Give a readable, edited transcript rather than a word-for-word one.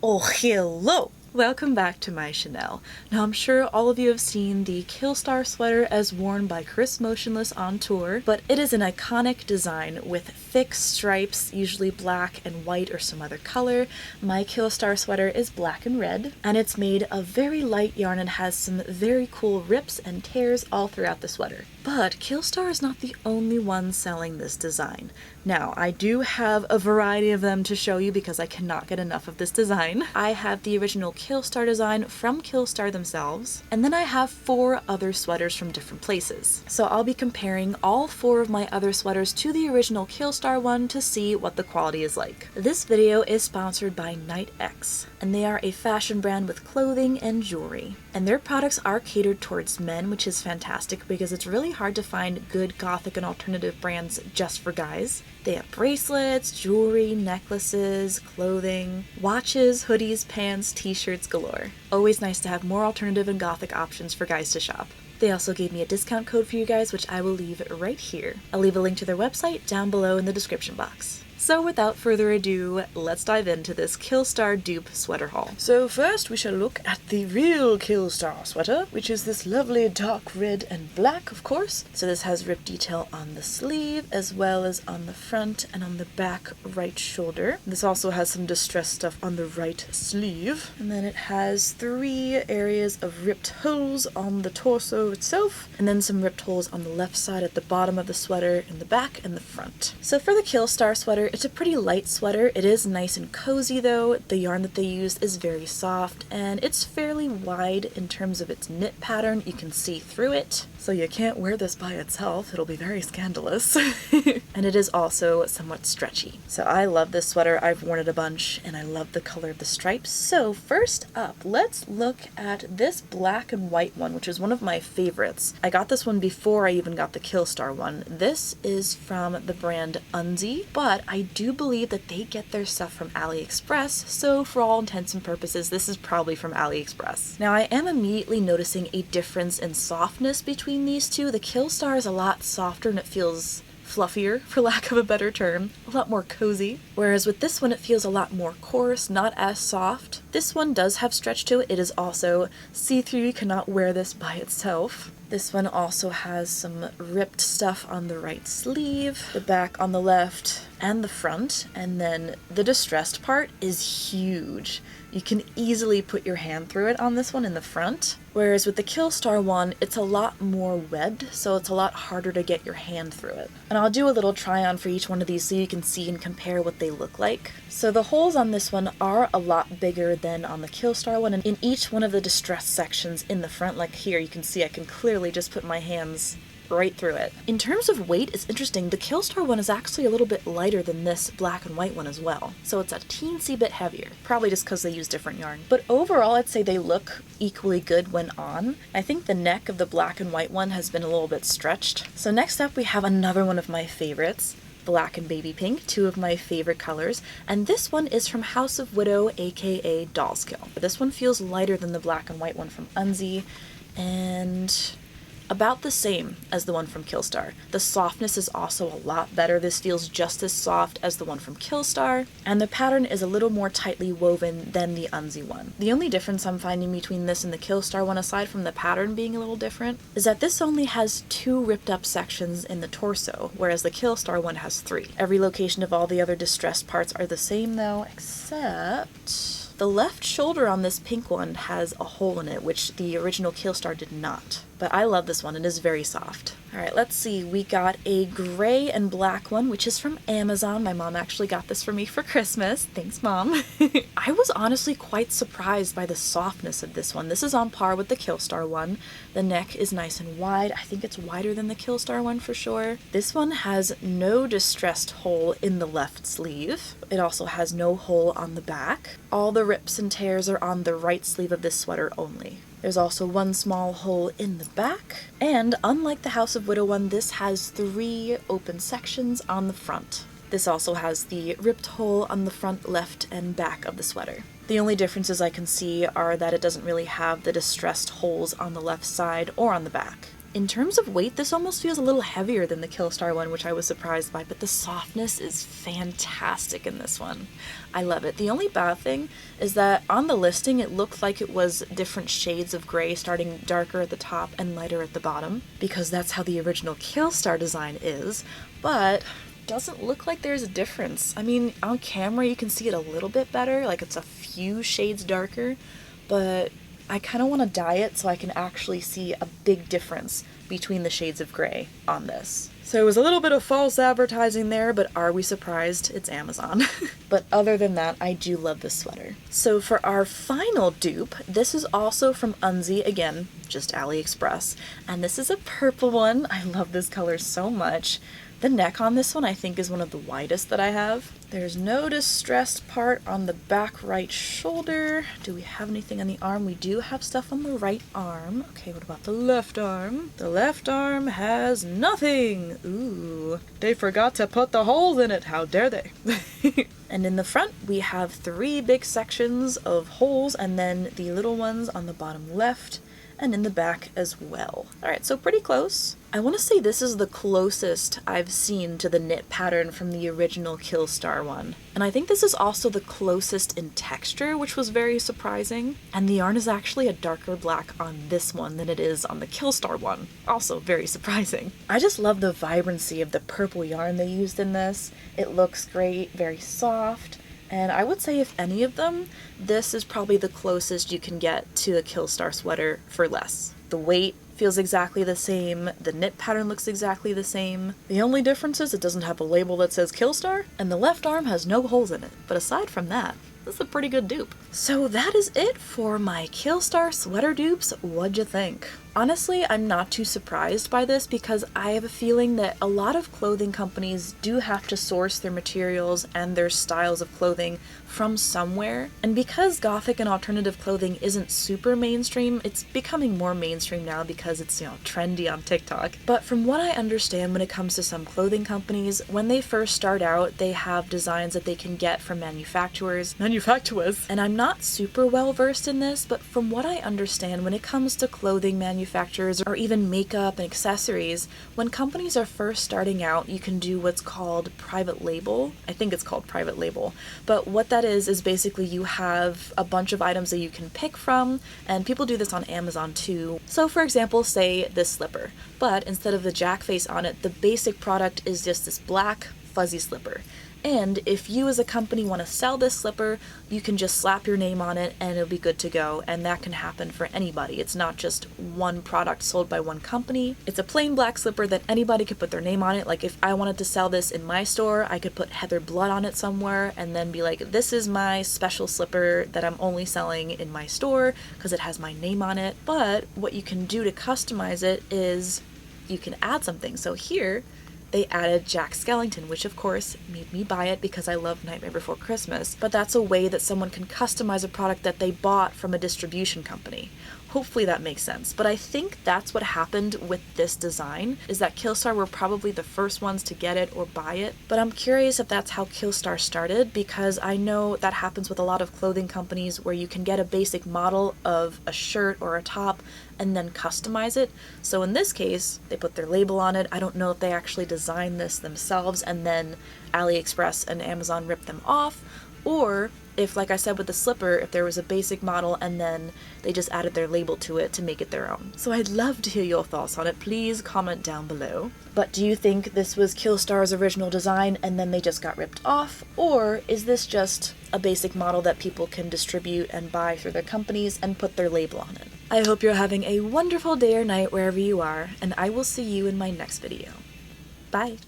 Oh, hello! Welcome back to my Chanel. Now I'm sure all of you have seen the Killstar sweater as worn by Chris Motionless on tour, but it is an iconic design with thick stripes, usually black and white or some other color. My Killstar sweater is black and red, and it's made of very light yarn and has some very cool rips and tears all throughout the sweater. But Killstar is not the only one selling this design. Now, I do have a variety of them to show you because I cannot get enough of this design. I have the original Killstar design from Killstar themselves, and then I have 4 other sweaters from different places. So I'll be comparing all 4 of my other sweaters to the original Killstar one to see what the quality is like. This video is sponsored by Night X, and they are a fashion brand with clothing and jewelry. And their products are catered towards men, which is fantastic because it's really hard to find good gothic and alternative brands just for guys. They have bracelets, jewelry, necklaces, clothing, watches, hoodies, pants, t-shirts galore. Always nice to have more alternative and gothic options for guys to shop. They also gave me a discount code for you guys, which I will leave right here. I'll leave a link to their website down below in the description box. So without further ado, let's dive into this Killstar dupe sweater haul. So first we shall look at the real Killstar sweater, which is this lovely dark red and black, of course. So this has rip detail on the sleeve, as well as on the front and on the back right shoulder. This also has some distressed stuff on the right sleeve. And then it has 3 areas of ripped holes on the torso itself, and then some ripped holes on the left side at the bottom of the sweater, in the back and the front. So for the Killstar sweater, it's a pretty light sweater. It is nice and cozy though. The yarn that they used is very soft, and it's fairly wide in terms of its knit pattern. You can see through it, so you can't wear this by itself. It'll be very scandalous. And it is also somewhat stretchy. So I love this sweater. I've worn it a bunch, and I love the color of the stripes. So first up, let's look at this black and white one, which is one of my favorites. I got this one before I even got the Killstar one. This is from the brand Unzi, but I do believe that they get their stuff from AliExpress, so for all intents and purposes, this is probably from AliExpress. Now, I am immediately noticing a difference in softness between these two. The Killstar is a lot softer and it feels fluffier, for lack of a better term, a lot more cozy. Whereas with this one, it feels a lot more coarse, not as soft. This one does have stretch to it. It is also see-through. You cannot wear this by itself. This one also has some ripped stuff on the right sleeve, the back on the left, and the front, and then the distressed part is huge. You can easily put your hand through it on this one in the front, whereas with the Killstar one, it's a lot more webbed, so it's a lot harder to get your hand through it. And I'll do a little try on for each one of these so you can see and compare what they look like. So the holes on this one are a lot bigger than on the Killstar one, and in each one of the distressed sections in the front, like here, you can see I can clearly just put my hands right through it. In terms of weight, it's interesting. The Killstar one is actually a little bit lighter than this black and white one as well. So it's a teensy bit heavier, probably just because they use different yarn. But overall, I'd say they look equally good when on. I think the neck of the black and white one has been a little bit stretched. So next up, we have another one of my favorites, black and baby pink, 2 of my favorite colors, and this one is from House of Widow, aka Dollskill. This one feels lighter than the black and white one from Unzi, and about the same as the one from Killstar. The softness is also a lot better. This feels just as soft as the one from Killstar, and the pattern is a little more tightly woven than the Unzi one. The only difference I'm finding between this and the Killstar one, aside from the pattern being a little different, is that this only has 2 ripped up sections in the torso, whereas the Killstar one has 3. Every location of all the other distressed parts are the same though, except the left shoulder on this pink one has a hole in it, which the original Killstar did not. But I love this one. It is very soft. Alright, let's see. We got a gray and black one, which is from Amazon. My mom actually got this for me for Christmas. Thanks, Mom. I was honestly quite surprised by the softness of this one. This is on par with the Killstar one. The neck is nice and wide. I think it's wider than the Killstar one for sure. This one has no distressed hole in the left sleeve. It also has no hole on the back. All the rips and tears are on the right sleeve of this sweater only. There's also 1 small hole in the back, and unlike the House of Widow one, this has 3 open sections on the front. This also has the ripped hole on the front left and back of the sweater. The only differences I can see are that it doesn't really have the distressed holes on the left side or on the back. In terms of weight, this almost feels a little heavier than the Killstar one, which I was surprised by, but the softness is fantastic in this one. I love it. The only bad thing is that on the listing it looked like it was different shades of gray, starting darker at the top and lighter at the bottom, because that's how the original Killstar design is, but doesn't look like there's a difference. I mean, on camera you can see it a little bit better, like it's a few shades darker, but I kind of want to dye it so I can actually see a big difference between the shades of gray on this. So it was a little bit of false advertising there, but are we surprised? It's Amazon. But other than that, I do love this sweater. So for our final dupe, this is also from Unzi, again, just AliExpress, and this is a purple one. I love this color so much. The neck on this one I think is one of the widest that I have. There's no distressed part on the back right shoulder. Do we have anything on the arm? We do have stuff on the right arm. Okay, what about the left arm? The left arm has nothing. Ooh, they forgot to put the holes in it. How dare they? And in the front, we have 3 big sections of holes and then the little ones on the bottom left and in the back as well. Alright, so pretty close. I want to say this is the closest I've seen to the knit pattern from the original Killstar one. And I think this is also the closest in texture, which was very surprising. And the yarn is actually a darker black on this one than it is on the Killstar one. Also very surprising. I just love the vibrancy of the purple yarn they used in this. It looks great, very soft. And I would say if any of them, this is probably the closest you can get to the Killstar sweater for less. The weight feels exactly the same, the knit pattern looks exactly the same. The only difference is it doesn't have a label that says Killstar, and the left arm has no holes in it. But aside from that, this is a pretty good dupe. So that is it for my Killstar sweater dupes. What'd you think? Honestly, I'm not too surprised by this because I have a feeling that a lot of clothing companies do have to source their materials and their styles of clothing from somewhere. And because gothic and alternative clothing isn't super mainstream, it's becoming more mainstream now because it's, trendy on TikTok. But from what I understand when it comes to some clothing companies, when they first start out, they have designs that they can get from manufacturers. And I'm not super well versed in this, but from what I understand, when it comes to clothing manufacturers or even makeup and accessories, when companies are first starting out, you can do what's called private label. I think it's called private label. But what that is basically you have a bunch of items that you can pick from, and people do this on Amazon too. So for example, say this slipper, but instead of the jack face on it, the basic product is just this black fuzzy slipper. And if you as a company want to sell this slipper, you can just slap your name on it and it'll be good to go, and that can happen for anybody. It's not just one product sold by one company. It's a plain black slipper that anybody could put their name on it. Like if I wanted to sell this in my store, I could put Heather Blood on it somewhere and then be like, this is my special slipper that I'm only selling in my store because it has my name on it. But what you can do to customize it is you can add something. So here, they added Jack Skellington, which of course made me buy it because I love Nightmare Before Christmas, but that's a way that someone can customize a product that they bought from a distribution company. Hopefully that makes sense, but I think that's what happened with this design, is that Killstar were probably the first ones to get it or buy it, but I'm curious if that's how Killstar started, because I know that happens with a lot of clothing companies where you can get a basic model of a shirt or a top and then customize it. So in this case, they put their label on it. I don't know if they actually designed this themselves and then AliExpress and Amazon ripped them off, or if, like I said with the slipper, if there was a basic model and then they just added their label to it to make it their own. So I'd love to hear your thoughts on it. Please comment down below. But do you think this was Killstar's original design and then they just got ripped off? Or is this just a basic model that people can distribute and buy through their companies and put their label on it? I hope you're having a wonderful day or night wherever you are, and I will see you in my next video. Bye!